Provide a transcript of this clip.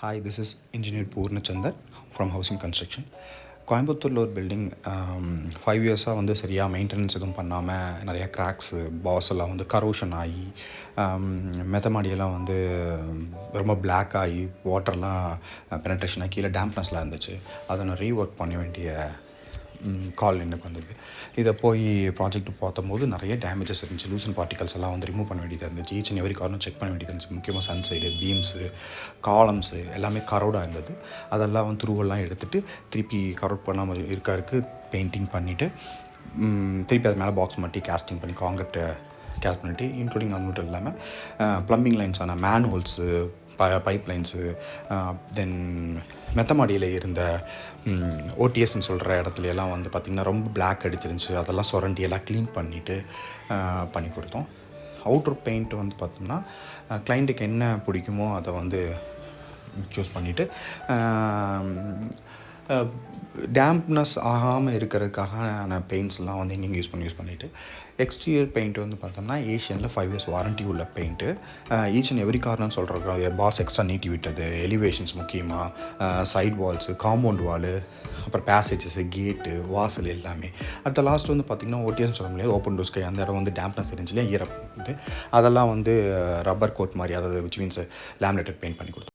Hi, this is Engineer Purnachandar from Housing Construction. கோயம்புத்தூரில் ஒரு building 5 இயர்ஸாக வந்து சரியாக மெயின்டெனன்ஸ் எதுவும் பண்ணாமல் நிறையா கிராக்ஸு பாஸ் எல்லாம் வந்து கரோஷன் ஆகி மெத்த மாடியெல்லாம் வந்து ரொம்ப பிளாக் ஆகி வாட்டர்லாம் பெனட்ரேஷன் ஆகி கீழே டேம்ப்னஸ்லாம் இருந்துச்சு. அதை நான் ரீஒர்க் பண்ண வேண்டிய கால் எனக்கு வந்தது. இதை போய் ப்ராஜெக்ட் பார்த்தம்போது நிறைய டேமேஜஸ் இருந்துச்சு. லூசன் பார்ட்டிகல்ஸ் எல்லாம் வந்து ரிமூவ் பண்ண வேண்டியதாக இருந்துச்சு. Each and every corner check பண்ண வேண்டியது இருந்துச்சு. முக்கியமாக சன் சைடு பீம்ஸு காலம்ஸு எல்லாமே கரோடாக இருந்தது. அதெல்லாம் வந்து த்ரூவெல்லாம் எடுத்துகிட்டு திருப்பி கரோட் பண்ணாமல் இருக்காருக்கு பெயிண்டிங் பண்ணிவிட்டு திருப்பி அது மேலே பாக்ஸ் மாட்டி கேஸ்டிங் பண்ணி காங்கிரீட்டை கேஸ்ட் பண்ணிவிட்டு இன்க்ளூடிங் அது மட்டும் இல்லாமல் ப்ளம்பிங் லைன்ஸான மேன்ஹோல்ஸு பைப் லைன்ஸு தென் மெத்த மாடியில் இருந்த ஓடிஎஸ்ன்னு சொல்கிற இடத்துல எல்லாம் வந்து பார்த்திங்கன்னா ரொம்ப பிளாக் அடிச்சிருந்துச்சு. அதெல்லாம் சுரண்டி எல்லாம் க்ளீன் பண்ணிவிட்டு பண்ணி கொடுத்தோம். அவுட்ரு பெயிண்ட் வந்து பார்த்தோம்னா கிளைண்ட்டுக்கு என்ன பிடிக்குமோ அதை வந்து சூஸ் பண்ணிவிட்டு டேம்ப்னஸ் ஆகாமல் இருக்கிறதுக்காக பெயிண்ட்ஸ்லாம் வந்து எங்கெங்கே யூஸ் பண்ணிவிட்டு எக்ஸ்டீரியர் பெயிண்ட் வந்து பார்த்தோம்னா ஏஷியனில் 5 இயர்ஸ் வாரண்ட்டி உள்ள பெயிண்ட்டு. ஈச் அண்ட் எவரி கார்னர்னு சொல்கிற பாஸ் எக்ஸ்ட்ரா நீட்டி விட்டது, எலிவேஷன்ஸ் முக்கியமாக சைட் வால்ஸு, காம்பவுண்ட் வாலு, அப்புறம் பேசேஜஸ், கேட்டு, வாசல் எல்லாமே. அடுத்த லாஸ்ட் வந்து பார்த்திங்கன்னா ஓடிஎஸ்ன்னு சொல்ல முடியாது, ஓப்பன் டோர் ஸ்கை. அந்த இடம் வந்து டேம்ப்னஸ் இருந்துச்சு இல்லையா, ஈரம் வந்து அதெல்லாம் வந்து ரப்பர் கோட் மாதிரி, அதாவது விச் மீன்ஸ் லேமினேட்டட் பெயிண்ட் பண்ணி கொடுத்தோம்.